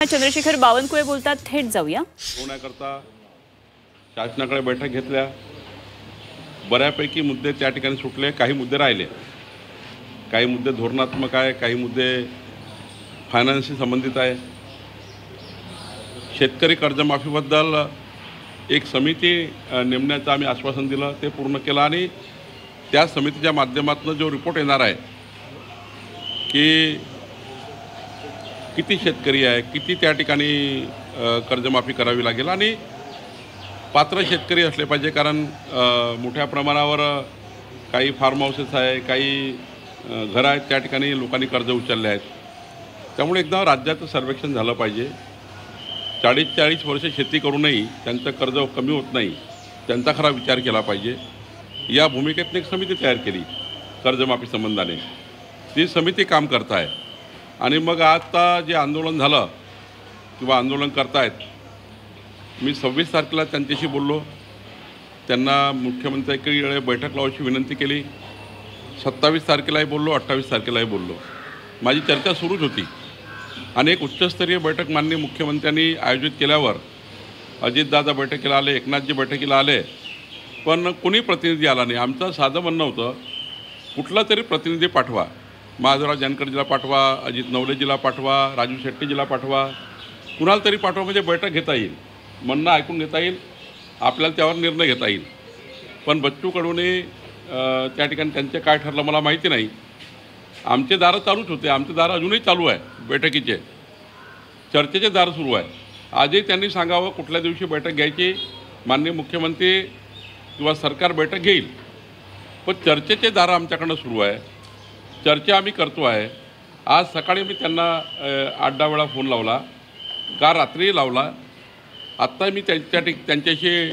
चंद्रशेखर बावनकुळे बोलतात, थेट जाऊया. होण्याकरता शासनाकडे बैठक घेतल्या. बऱ्यापैकी मुद्दे त्या ठिकाणी सुटले, काही मुद्दे राहिले. काही मुद्दे धोरणात्मक आहे, काही मुद्दे फायनान्सशी संबंधित आहे. शेतकरी कर्जमाफीबद्दल एक समिती नेमण्याचं आम्ही आश्वासन दिलं, ते पूर्ण केलं आणि त्या समितीच्या माध्यमातून जो रिपोर्ट येणार आहे की किती शेतकरी आहे, किती त्या ठिकाणी कर्जमाफी करावी लागेल आणि पात्र शेतकरी असले पाहिजे. कारण मोठ्या प्रमाणावर काही फार्म हाऊसेस आहे, काही घरं आहेत, त्या ठिकाणी लोकांनी कर्ज उचलले आहेत. त्यामुळे एकदा राज्याचं सर्वेक्षण झालं पाहिजे. 40-40 वर्ष शेती करूनही त्यांचं कर्ज कमी होत नाही, त्यांचा खरा विचार केला पाहिजे. या भूमिकेतून एक समिती तयार केली कर्जमाफी संबंधाने. ती समिती काम करत आहे आणि मग आता जे आंदोलन झालं किंवा आंदोलन करतायत, मी 26 तारखेला त्यांच्याशी बोललो. त्यांना मुख्यमंत्र्यांकडे बैठक लावायची विनंती केली. 27 तारखेलाही बोललो, 28 तारखेलाही बोललो. माझी चर्चा सुरूच होती आणि एक उच्चस्तरीय बैठक माननीय मुख्यमंत्र्यांनी आयोजित केल्यावर अजितदादा बैठकीला आले, एकनाथजी बैठकीला आले, पण कोणी प्रतिनिधी आला नाही. आमचं साधं म्हणणं होतं, कुठला तरी प्रतिनिधी पाठवा. महादेवराव जानकरजीला पाठवा, अजित नवलेजीला पाठवा, राजू शेट्टीजीला पाठवा, कुणाला तरी पाठवा, म्हणजे बैठक घेता येईल, म्हणणं ऐकून घेता येईल, आपल्याला त्यावर निर्णय घेता येईल. पण बच्चू कडूने त्या ठिकाणी त्यांचे काय ठरलं मला माहिती नाही. आमचे दारं चालूच होते, आमचे दारं अजूनही चालू आहे. बैठकीचे चर्चेचे दार सुरू आहे. आजही त्यांनी सांगावं कुठल्या दिवशी बैठक घ्यायची. माननीय मुख्यमंत्री किंवा सरकार बैठक घेईल, पण चर्चेचे दारं आमच्याकडनं सुरू आहे. चर्चा आम्ही करतो आहे. आज सकाळी मी त्यांना 8-10 वेळा फोन लावला, का रात्री लावला. आत्ता मी त्यांच्याशी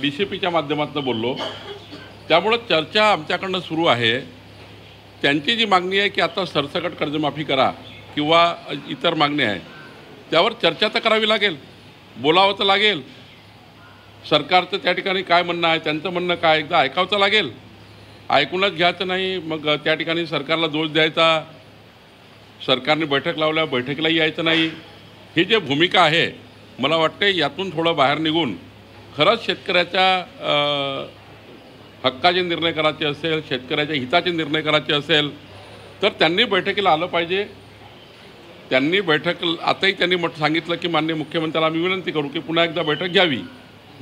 DCPच्या माध्यमातून बोललो. त्यामुळं चर्चा आमच्याकडनं सुरू आहे. त्यांची जी मागणी आहे की आता सरसकट कर्जमाफी करा किंवा इतर मागण्या आहे, त्यावर चर्चा तर करावी लागेल, बोलावं तर लागेल. सरकारचं त्या ठिकाणी काय म्हणणं आहे, त्यांचं म्हणणं काय, एकदा ऐकावं तर लागेल. ऐकूनच घ्यायचं नाही, मग त्या ठिकाणी सरकारला दोष द्यायचा, सरकारने बैठक लावल्या बैठकीला यायचं नाही. ही जी भूमिका आहे, मला वाटते यातून थोडं बाहेर निघून खरंच शेतकऱ्याच्या हक्काचे निर्णय करायचे असेल, शेतकऱ्याच्या हिताचे निर्णय करायचे असेल तर त्यांनी बैठकीला आलं पाहिजे. त्यांनी आताही त्यांनी सांगितलं की माननीय मुख्यमंत्र्याला आम्ही विनंती करू की पुन्हा एकदा बैठक घ्यावी.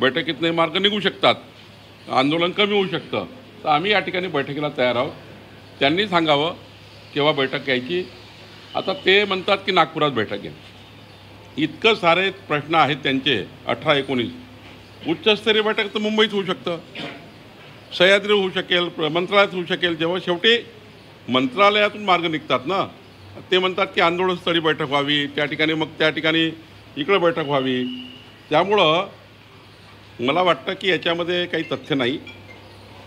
बैठकीतले मार्ग निघू शकतात, आंदोलन कमी होऊ शकतं. तर आम्ही या ठिकाणी बैठकीला तयार आहोत. त्यांनी सांगावं केव्हा बैठक घ्यायची. आता ते म्हणतात की नागपुरात बैठक घ्या. इतकं सारे प्रश्न आहेत त्यांचे. 18-19 उच्चस्तरीय बैठक तर मुंबईत होऊ शकतं, सह्याद्री होऊ शकेल, मंत्रालयात होऊ शकेल. जेव्हा शेवटी मंत्रालयातून मार्ग निघतात ना, ते म्हणतात की आंदोलनस्थळी बैठक व्हावी, त्या ठिकाणी मग त्या ठिकाणी इकडं बैठक व्हावी. त्यामुळं मला वाटतं की याच्यामध्ये काही तथ्य नाही.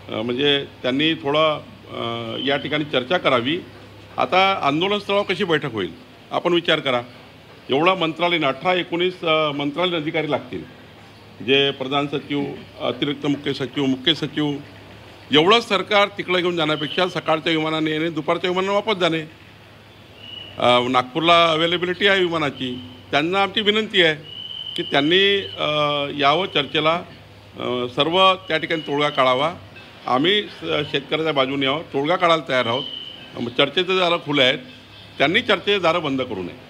म्हणजे त्यांनी थोडं या ठिकाणी चर्चा करावी. आता आंदोलनस्थळावर कशी बैठक होईल आपण विचार करा. एवढा मंत्रालयानं 18-19 मंत्रालयीन अधिकारी लागतील, जे प्रधान सचिव, अतिरिक्त मुख्य सचिव, मुख्य सचिव. एवढं सरकार तिकडे घेऊन जाण्यापेक्षा सकाळच्या विमानाने येणे, दुपारच्या विमानाने वापस जाणे. नागपूरला अवेलेबिलिटी आहे विमानाची. त्यांना आमची विनंती आहे की त्यांनी यावं चर्चेला, सर्व त्या ठिकाणी तोडगा काढावा. आम्ही शेतकऱ्याच्या बाजूने आहोत, तोडगा काढायला तयार आहोत. चर्चेचे दारं खुले आहेत, त्यांनी चर्चेचे दारं बंद करू नये.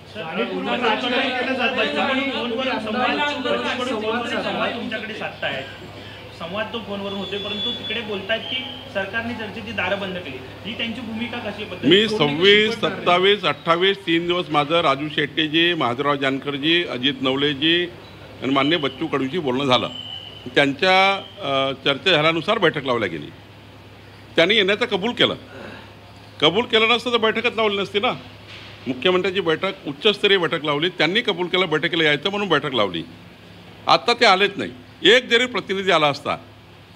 संवाद तो फोनवरून होते, परंतु तिकडे बोलतात की सरकारने चर्चेची दारं बंद केली. ही त्यांची भूमिका कशी आहे? मी 26, 27, 28 3 दिवस माझं राजू शेट्टीजी, महादेवराव जानकरजी, अजित नवलेजी आणि माननीय बच्चू कडूंशी बोलणं झालं. त्यांच्या चर्चा झाल्यानुसार बैठक लावल्या गेली. त्यांनी येण्याचं कबूल केलं नसतं तर बैठकच लावली नसती ना. मुख्यमंत्र्यांची बैठक उच्चस्तरीय बैठक लावली, त्यांनी कबूल केलं बैठकीला यायचं म्हणून बैठक लावली. आत्ता ते आलेच नाही. एक जरी प्रतिनिधी आला असता,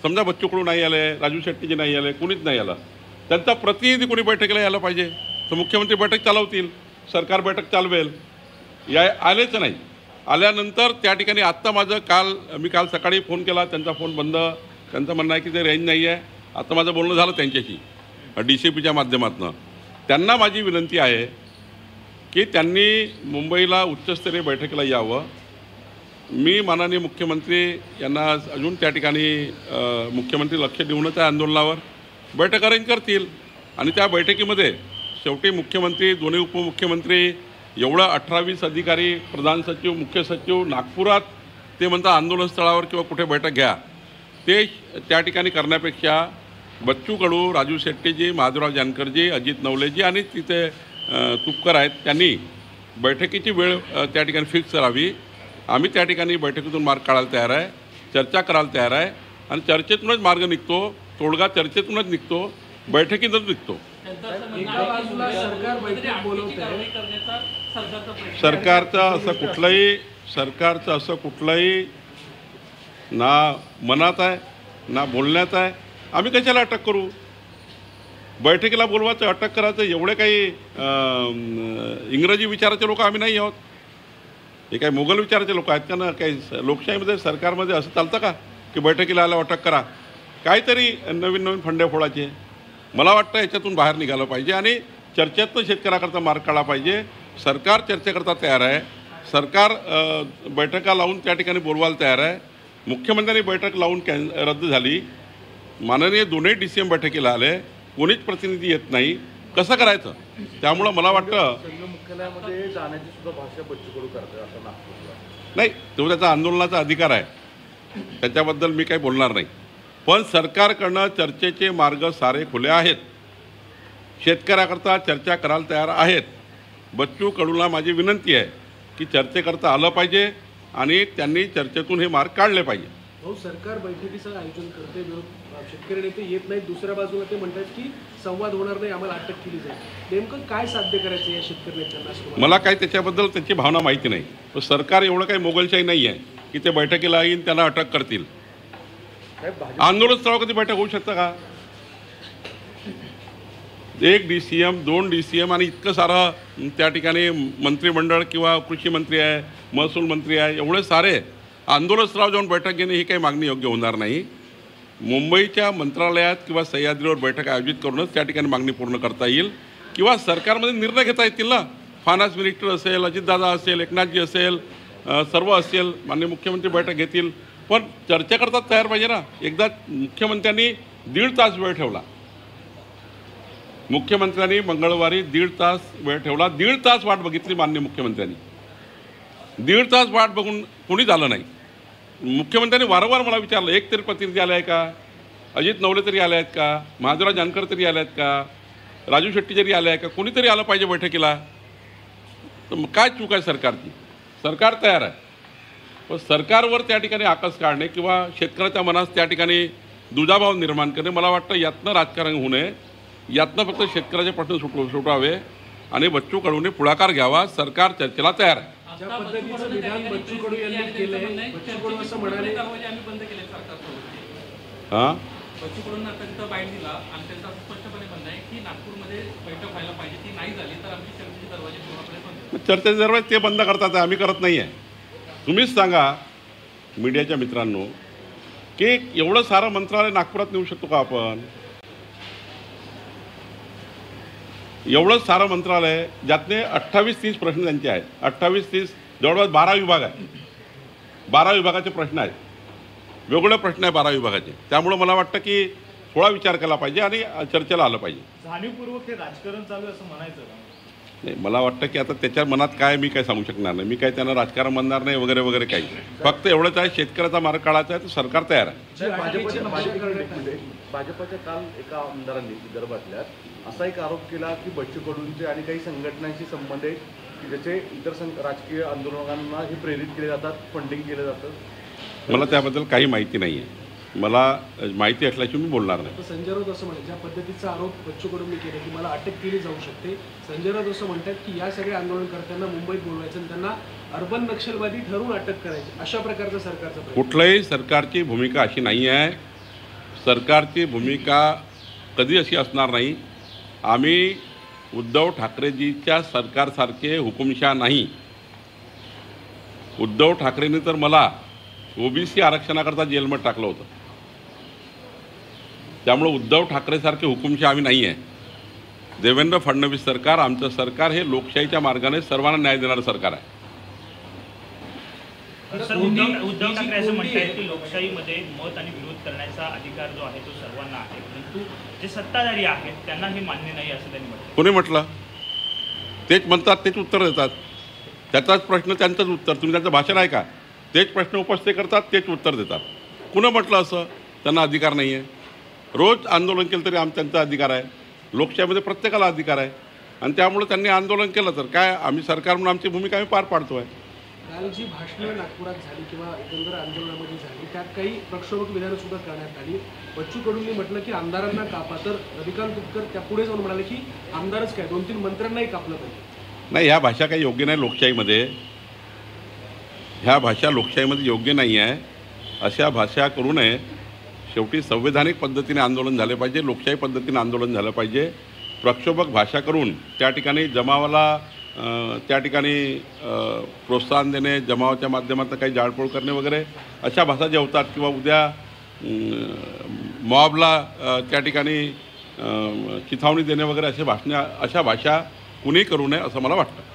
समजा बच्चू कडू नाही आले, राजू शेट्टीजी नाही आले, कुणीच नाही आलं, त्यांचा प्रतिनिधी कोणी बैठकीला यायला पाहिजे. तर मुख्यमंत्री बैठक चालवतील, सरकार बैठक चालवेल. आलेच नाही. आल्यानंतर त्या ठिकाणी आत्ता मी काल सकाळी फोन केला, त्यांचा फोन बंद. त्यांचं म्हणणं आहे की ते रेंज नाही आहे. आता माझं बोलणं झालं त्यांच्याशी DCPच्या माध्यमातून. त्यांना माझी विनंती आहे की त्यांनी मुंबईला उच्चस्तरीय बैठकीला यावं. मी माननीय मुख्यमंत्री यांना अजून त्या ठिकाणी मुख्यमंत्री लक्ष देऊनच आहे आंदोलनावर बैठक अरेंज करतील आणि त्या बैठकीमध्ये शेवटी मुख्यमंत्री, दोन्ही उपमुख्यमंत्री, एवढं 18-20 अधिकारी, प्रधान सचिव, मुख्य सचिव नागपुरात ते म्हणतात आंदोलन स्थळावर किंवा कुठे बैठक घ्या, ते त्या ठिकाणी करण्यापेक्षा बच्चू कडू, राजू शेट्टीजी, माधवराव जानकरजी, अजित नवलेजी आणि तिथे तुपकर आहेत, त्यांनी बैठकीची वेळ त्या ठिकाणी फिक्स करावी. आम्ही त्या ठिकाणी बैठकीतून मार्ग काढायला तयार आहे, चर्चा करायला तयार आहे आणि चर्चेतूनच मार्ग निघतो, तोडगा चर्चेतूनच निघतो, बैठकीतच निघतो. सरकारचं असं कुठलंही ना मनात आहे ना बोलण्यात आहे. आम्ही कशाला अटक करू? बैठकीला बोलवायचं, अटक करायचं, एवढे काही इंग्रजी विचाराचे लोक आम्ही नाही आहोत. हे काही मोगल विचाराचे लोक आहेत का ना? काही लोकशाहीमध्ये, सरकारमध्ये असं चालतं का की बैठकीला आल्यावर अटक करा? काहीतरी नवीन फंडे फोडायचे. मला वाटतं याच्यातून बाहेर निघालं पाहिजे आणि चर्चेतनं शेतकऱ्याकरता मार्ग काढला पाहिजे. सरकार चर्चेकरता तयार आहे, सरकार बैठका लावून त्या ठिकाणी बोलवायला तयार आहे. मुख्यमंत्र्यांनी बैठक लावून रद्द झाली, माननीय दोन्ही DCM बैठकीला आले, कोणीच प्रतिनिधी येत नाही, कसं करायचं? त्यामुळं मला वाटतं मुख्यालयामध्ये जाण्याची सुद्धा भाषा बच्चू कडू करतात असं नागपूरला. नाही, तो त्याचा आंदोलनाचा अधिकार आहे, त्याच्याबद्दल मी काही बोलणार नाही. पण सरकारकडनं चर्चेचे मार्ग सारे खुले आहेत, शेतकऱ्याकरता चर्चा करायला तयार आहेत. बच्चू कडूला माझी विनंती आहे की चर्चेकरता आलं पाहिजे आणि त्यांनी चर्चेतून हे मार्ग काढले पाहिजे. भाऊ, सरकार बैठकीचं आयोजन करते, शेतकरी नेते येत नाहीत, दुसऱ्या बाजूला ते म्हणतात की संवाद होणार नाही, आम्हाला अटक केली जाईल. नेमकं काय साध्य करायचं या शेतकरी नेत्यांना? मला काय त्याच्याबद्दल त्याची भावना माहिती नाही. पण सरकार एवढं काही मोगलशाही नाही आहे की ते बैठकीला येईन त्यांना अटक करतील. आंदोलन स्थळावर कधी बैठक होऊ शकतं का? 1 DCM, 2 DCM आणि इतकं सारं त्या ठिकाणी मंत्रिमंडळ किंवा कृषी मंत्री आहे, महसूल मंत्री आहे, एवढे सारे आंदोलन स्थळावर जाऊन बैठक घेणे ही काही मागणी योग्य होणार नाही. मुंबईच्या मंत्रालयात किंवा सह्याद्रीवर बैठक आयोजित करूनच त्या ठिकाणी मागणी पूर्ण करता येईल किंवा सरकारमध्ये निर्णय घेता येतील ना. फायनान्स मिनिस्टर असेल, अजितदादा असेल, एकनाथजी असेल, सर्व असेल, माननीय मुख्यमंत्री बैठक घेतील. पण चर्चा करतात तयार पाहिजे ना. एकदा मुख्यमंत्र्यांनी 1.5 तास वेळ ठेवला, मुख्यमंत्र्यांनी मंगळवारी 1.5 तास वेळ ठेवला. 1.5 तास वाट बघितली माननीय मुख्यमंत्र्यांनी. 1.5 तास वाट बघून कोणीच आलं नाही. मुख्यमंत्र्यांनी वारंवार मला विचारलं, एक तरी प्रतिनिधी आला आहे का? अजित नवले तरी आले आहेत का? माधवराव जानकर तरी आले आहेत का? राजू शेट्टी जरी आले आहे का? कोणीतरी आलं पाहिजे बैठकीला. तर मग काय चूक आहे सरकारची? सरकार तयार आहे, पण सरकारवर त्या ठिकाणी आकस काढणे किंवा शेतकऱ्याच्या मनात त्या ठिकाणी दुजाभाव निर्माण करणे, मला वाटतं यातनं राजकारण होऊ नये. यातनं फक्त शेतकऱ्याचे प्रश्न सुटावे आणि बच्चू कडूने पुढाकार घ्यावा. सरकार चर्चेला तयार आहे. ज्या पद्धतीचं विधान बच्चू कडू यांनी केलंय, बच्चू कडू असं म्हणाले, हां, बच्चू कडूंना आता तिथं बाईट दिला आणि त्यांचं असं स्पष्टपणे म्हणणं आहे की नागपूरमध्ये बैठक व्हायला पाहिजे, ती नाही झाली तर आमची चर्चेचे दरवाजे पूर्णपणे बंद. चर्चेचे दरवाजे ते बंद करतात, आम्ही करत नाही आहे. तुम्हीच सांगा मीडियाच्या मित्रांनो की एवढं सारं मंत्रालय नागपुरात नेऊ शकतो का आपण? एवढंच सारं मंत्रालय ज्यातले 28-30 प्रश्न त्यांचे आहेत. 28-30 जवळपास 12 विभाग आहे. 12 विभागाचे प्रश्न आहेत, वेगवेगळे प्रश्न आहे 12 विभागाचे. त्यामुळं मला वाटतं की थोडा विचार केला पाहिजे आणि चर्चेला आलं पाहिजे. जाणीवपूर्वक हे राजकारण चालू आहे असं म्हणायचं का? नाही, मला वाटतं की आता त्याच्या मनात काय मी काय सांगू शकणार नाही. मी काय त्यांना राजकारण म्हणणार नाही वगैरे वगैरे काही. फक्त एवढंच आहे, शेतकऱ्याचा मार्ग काढायचा आहे तर सरकार तयार आहे. भाजपच्या काल एका आमदारांनी विदर्भातल्या असा एक आरोप केला की बच्चू कडूंचे आणि काही संघटनांशी संबंध आहे की ज्याचे इतर राजकीय आंदोलकांना हे प्रेरित केले जातात, फंडिंग केलं जातं. मला त्याबद्दल काही माहिती नाही आहे. मला माहिती असल्याची मी बोलणार नाही. संजय राऊत असं म्हणतात, ज्या पद्धतीचा आरोप बच्चू कडूंनी केला की मला अटक केली जाऊ शकते, संजय राऊत असं म्हणतात की या सगळ्या आंदोलनकर्त्यांना मुंबईत बोलवायचं आणि त्यांना अर्बन नक्षलवादी ठरवून अटक करायची, अशा प्रकारचं सरकारचं प्रयत्न. कुठल्याही सरकारची भूमिका अशी नाही आहे. सरकारची भूमिका कधी अशी असणार नाही. आम्ही उद्धव ठाकरेजीच्या सरकारसारखे हुकुमशाह नाही. उद्धव ठाकरेंनी तर मला OBC आरक्षणाकरता जेलमध्ये टाकलं होतं. त्यामुळं उद्धव ठाकरेसारखे हुकुमशाह आम्ही नाही आहे. देवेंद्र फडणवीस सरकार, आमचं सरकार हे लोकशाहीच्या मार्गाने सर्वांना न्याय देणारं सरकार आहे. सर, उद्धव ठाकरे असं म्हणतायत की लोकशाहीमध्ये मत आणि विरोध करण्याचा अधिकार जो आहे तो सर्वांना आहे, परंतु जे सत्ताधारी आहेत त्यांना हे मान्य नाही असं त्यांनी म्हटलं. कोणी म्हटलं? तेच म्हणतात, तेच उत्तर देतात. त्याचाच प्रश्न त्यांचंच उत्तर. तुम्ही त्यांचं भाषण आहे का? तेच प्रश्न उपस्थित करतात, तेच उत्तर देतात. कुणं म्हटलं असं? त्यांना अधिकार नाही आहे. रोज आंदोलन केलं तरी त्यांचा अधिकार आहे. लोकशाहीमध्ये प्रत्येकाला अधिकार आहे आणि त्यामुळे त्यांनी आंदोलन केलं तर काय, आम्ही सरकार म्हणून आमची भूमिका आम्ही पार पाडतो आहे. काल जी भाषणं नागपुरात झाली किंवा एकंदर आंदोलनामध्ये झाली त्यात काही प्रक्षोभक विधानं सुद्धा करण्यात आली. बच्चू कडूंनी म्हटलं की आमदारांना कापा, तर रविकांत तुपकर त्या पुढे जाऊन म्हणाले की आमदारच काय 2-3 मंत्र्यांनाही कापलं पाहिजे. नाही, ह्या भाषा काही योग्य नाही लोकशाहीमध्ये. ह्या भाषा लोकशाहीमध्ये योग्य नाही आहे. अशा भाषा करू नये. शेवटी संवैधानिक पद्धतीने आंदोलन झाले पाहिजे, लोकशाही पद्धतीने आंदोलन झालं पाहिजे. प्रक्षोभक भाषा करून त्या ठिकाणी जमावाला त्या ठिकाणी प्रोत्साहन देणे, जमावाच्या माध्यमातून काही जाळपोळ करणे वगैरे अशा भाषा ज्या होतात किंवा उद्या मॉबला त्या ठिकाणी चिथावणी देणे वगैरे अशा भाषा कुणीही करू नये असं मला वाटतं.